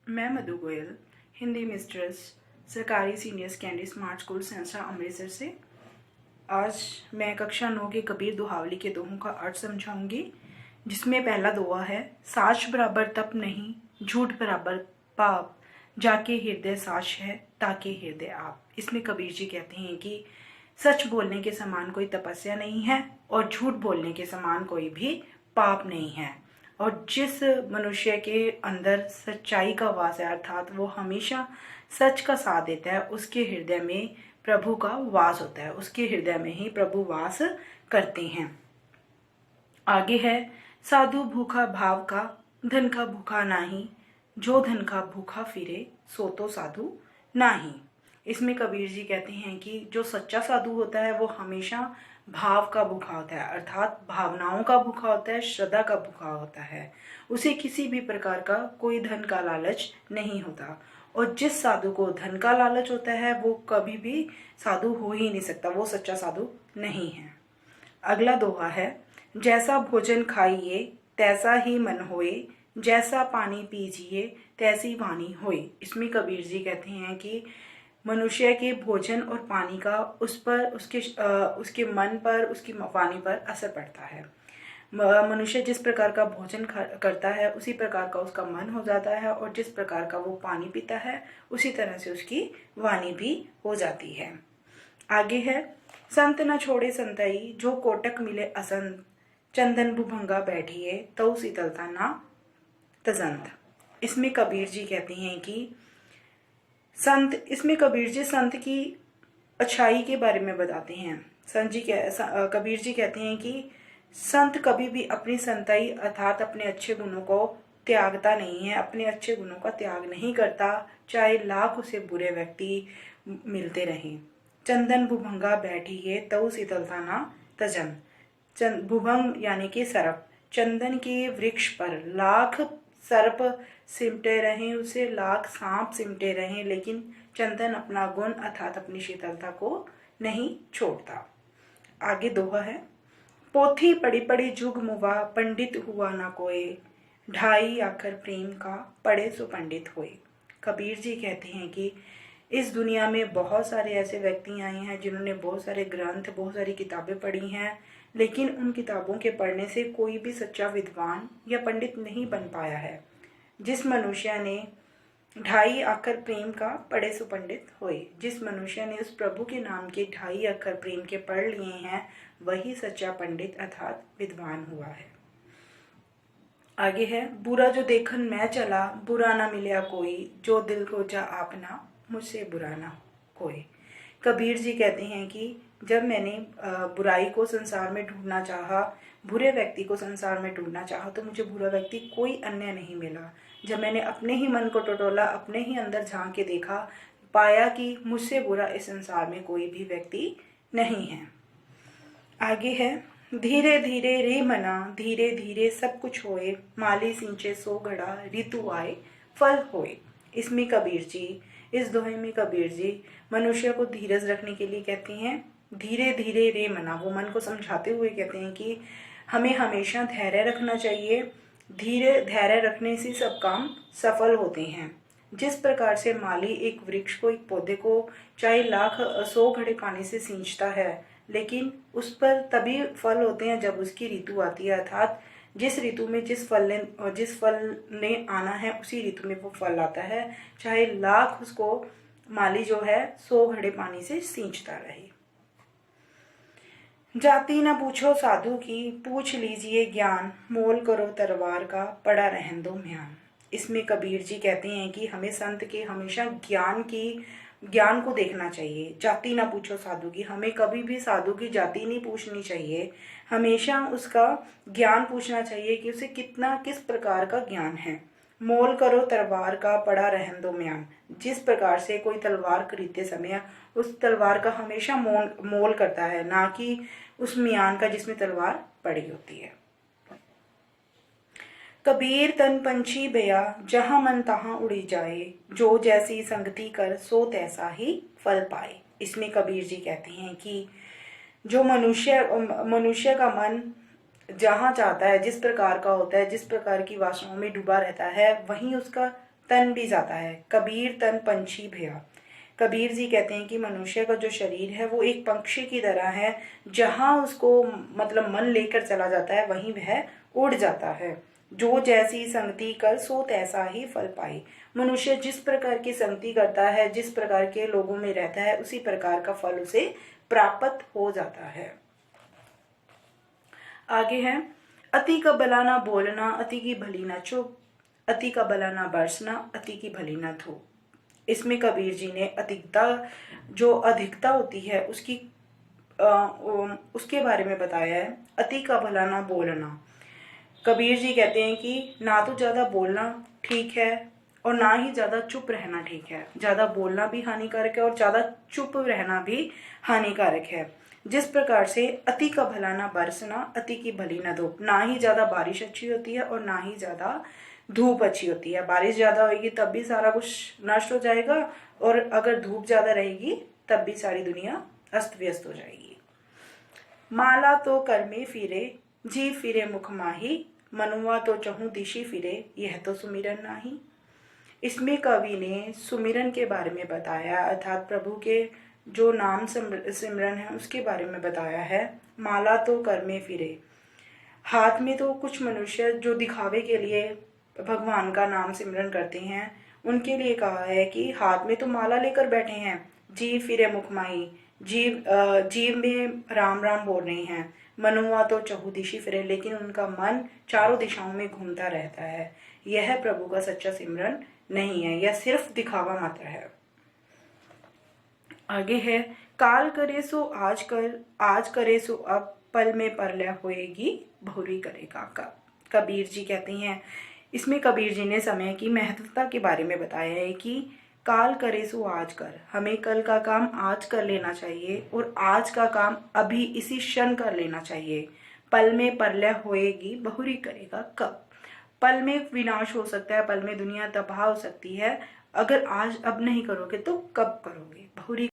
मैं मधु गोयल, हिंदी मिस्ट्रेस, सरकारी senior secondary smart school संस्था अमृतसर से। आज मैं कक्षा 9 के कबीर दोहावली के दोहों का अर्थ समझाऊंगी, जिसमें पहला दोहा है, साच बराबर तप नहीं, झूठ बराबर पाप, जाके हृदय साच है, ताके हृदय आप। इसमें कबीर जी कहते हैं कि सच बोलने के समान कोई तपस्या नहीं है और झूठ बोलने के समान कोई भी पाप नहीं है। और जिस मनुष्य के अंदर सच्चाई का वास है, अर्थात वो हमेशा सच का साथ देता है, उसके हृदय में प्रभु का वास होता है, उसके हृदय में ही प्रभु वास करते हैं। आगे है, साधु भूखा भाव का, धन का भूखा नाही, जो धन का भूखा फिरे, सो तो साधु नाही। इसमें कबीर जी कहते हैं कि जो सच्चा साधु होता है वो हमेशा भाव का भूखा होता है, अर्थात भावनाओं का भूखा होता है, श्रद्धा का भूखा होता है। उसे किसी भी प्रकार का कोई धन का लालच नहीं होता। और जिस साधु को धन का लालच होता है वो कभी भी साधु हो ही नहीं सकता, वो सच्चा साधु नहीं है। अगला दोहा है, जैसा भोजन खाइए तैसा ही मन होए, जैसा पानी पीजिए तैसी वाणी होए। इसमें कबीर जी कहते हैं कि मनुष्य के भोजन और पानी का उस पर उसके मन पर, उसकी वाणी पर असर पड़ता है। मनुष्य जिस प्रकार का भोजन करता है उसी प्रकार का उसका मन हो जाता है, और जिस प्रकार का वो पानी पीता है उसी तरह से उसकी वाणी भी हो जाती है। आगे है, संत न छोड़े संतई, जो कोटक मिले असंत, चंदन भुभंगा बैठिए, तऊ शीतलता ना तजंत। इसमें कबीर जी कहते हैं कि इसमें कबीर जी संत की अच्छाई के बारे में बताते हैं। कबीर जी कहते हैं कि संत कभी भी अपनी संताई अर्थात अपने अच्छे गुणों को त्यागता नहीं है, अपने अच्छे गुणों का त्याग नहीं करता, चाहे लाख उसे बुरे व्यक्ति मिलते रहें। चंदन भुभंगा बैठी है, तऊ शीतलता ना तजन। भुभंग यानी कि सर्प, चंदन के वृक्ष पर लाख सर्प सिमटे रहें, उसे लाख सांप सिमटे रहें, लेकिन चंदन अपना गुण अर्थात अपनी शीतलता को नहीं छोड़ता। आगे दोहा है, पोथी पढ़ी पढ़ी जुग मुवा, पंडित हुआ ना कोई, ढाई आखर प्रेम का, पढ़े सो पंडित होए। कबीर जी कहते हैं कि इस दुनिया में बहुत सारे ऐसे व्यक्ति आए हैं जिन्होंने बहुत सारे ग्रंथ, बहुत सारी किताबें पढ़ी हैं, लेकिन उन किताबों के पढ़ने से कोई भी सच्चा विद्वान या पंडित नहीं बन पाया है। जिस मनुष्य ने ढाई अक्षर प्रेम का, पढ़े सो पंडित होए, जिस मनुष्य ने उस प्रभु के नाम के ढाई अक्षर प्रेम के पढ़ लिए हैं, वही सच्चा पंडित अर्थात विद्वान हुआ है। आगे है, बुरा जो देखन मैं चला, बुरा ना मिला कोई, जो दिल को जा आपना, मुझसे बुरा ना कोई। कबीर जी कहते हैं कि जब मैंने बुराई को संसार में ढूंढना चाहा, बुरे व्यक्ति को संसार में ढूंढना चाहा, तो मुझे बुरा व्यक्ति कोई अन्य नहीं मिला। जब मैंने अपने ही मन को टटोला, अपने ही अंदर झांक के देखा, पाया कि मुझसे बुरा इस संसार में कोई भी व्यक्ति नहीं है। आगे है, धीरे धीरे रे मना, धीरे धीरे सब कुछ होए, माली सिंचे सो घड़ा, ऋतु आए फल होए। इसमें कबीर जी, इस दोहे में कबीर जी मनुष्य को धीरज रखने के लिए कहते हैं, धीरे धीरे रे मना, वो मन को समझाते हुए कहते हैं कि हमें हमेशा धैर्य रखना चाहिए, धैर्य रखने से सब काम सफल होते हैं। जिस प्रकार से माली एक वृक्ष को, एक पौधे को चाहे लाख 100 घड़े पानी से सींचता है, लेकिन उस पर तभी फल होते हैं जब उसकी ऋतु आती है, अर्थात जिस ऋतु में जिस फल ने आना है उसी ऋतु में वो फल आता है, चाहे लाख उसको माली जो है 100 घड़े पानी से सींचता रहे। जाति न पूछो साधु की, पूछ लीजिए ज्ञान, मोल करो तलवार का, पड़ा रहन दो म्यान। इसमें कबीर जी कहते हैं कि हमें संत के हमेशा ज्ञान को देखना चाहिए। जाति ना पूछो साधु की, हमें कभी भी साधु की जाति नहीं पूछनी चाहिए, हमेशा उसका ज्ञान पूछना चाहिए कि उसे किस प्रकार का ज्ञान है। मोल करो तलवार का, पड़ा रहन दो म्यान। जिस प्रकार से कोई तलवार खरीदते समय उस तलवार का हमेशा मोल करता है, ना कि उस म्यान का जिसमें तलवार पड़ी होती है। कबीर तन पंछी भया, जहां मन तहां उड़ी जाए, जो जैसी संगति कर सो तैसा ही फल पाए। इसमें कबीर जी कहते हैं कि जो मनुष्य का मन जहाँ चाहता है, जिस प्रकार का होता है, जिस प्रकार की वासनाओं में डूबा रहता है, वहीं उसका तन भी जाता है। कबीर तन पंछी भया। कबीर जी कहते हैं कि मनुष्य का जो शरीर है वो एक पंक्षी की तरह है, जहां उसको मतलब मन लेकर चला जाता है वहीं वह उड़ जाता है। जो जैसी संगति कर सो तैसा ही फल पाए। मनुष्य जिस प्रकार की संगति करता है, जिस प्रकार के लोगों में रहता है, उसी प्रकार का फल उसे प्राप्त हो जाता है। आगे है, अति का भला ना बोलना, अति की भली ना चुप, अति का भला ना बरसना, अति की भली ना धूप। इसमें कबीर जी ने अधिकता, जो अधिकता होती है उसके बारे में बताया है। अति का भला ना बोलना। कबीर जी कहते हैं कि ना तो ज्यादा बोलना ठीक है और ना ही ज्यादा चुप रहना ठीक है। ज्यादा बोलना भी हानिकारक है और ज्यादा चुप रहना भी हानिकारक है। जिस प्रकार से अति का भला ना बरसना, अति की भली ना धूप। ना ही ज्यादा बारिश अच्छी होती है और ना ही ज्यादा धूप अच्छी होती है। बारिश ज्यादा होगी तब भी सारा कुछ नष्ट हो जाएगा, और अगर धूप ज्यादा रहेगी तब भी सारी दुनिया अस्त व्यस्त हो जाएगी। माला तो कर में फिरे, जीव फिरे मुख माही, मनुआ तो चहु दिशि फिरे, यह तो सुमिरन नाही। इसमें कवि ने सुमिरन के बारे में बताया, अर्थात प्रभु के जो नाम सिमरन है उसके बारे में बताया है। माला तो कर में फिरे। हाथ में तो कुछ मनुष्य जो दिखावे के लिए भगवान का नाम सिमरन करते हैं, उनके लिए कहा है कि हाथ में तो माला लेकर बैठे हैं, जीव फिरे मुख माही, जीव में राम राम बोल रहे हैं। मनुआ तो चहु दिशि फिरे, लेकिन उनका मन चारों दिशाओं में घूमता रहता है। यह प्रभु का सच्चा सिमरन नहीं है, यह सिर्फ दिखावा मात्र है। आगे है, काल करे सो आज कर, आज करे सो अब, पल में परलय होएगी, बहुरी करेगा कब। कबीर जी कहते हैं, इसमें कबीर जी ने समय की महत्वता के बारे में बताया है कि काल करे सो आज कर, हमें कल का काम आज कर लेना चाहिए और आज का काम अभी इसी क्षण कर लेना चाहिए। पल में परलय होएगी, बहुरी करेगा कब। पल में विनाश हो सकता है, पल में दुनिया तबाह हो सकती है। अगर आज अब नहीं करोगे तो कब करोगे। बहुरी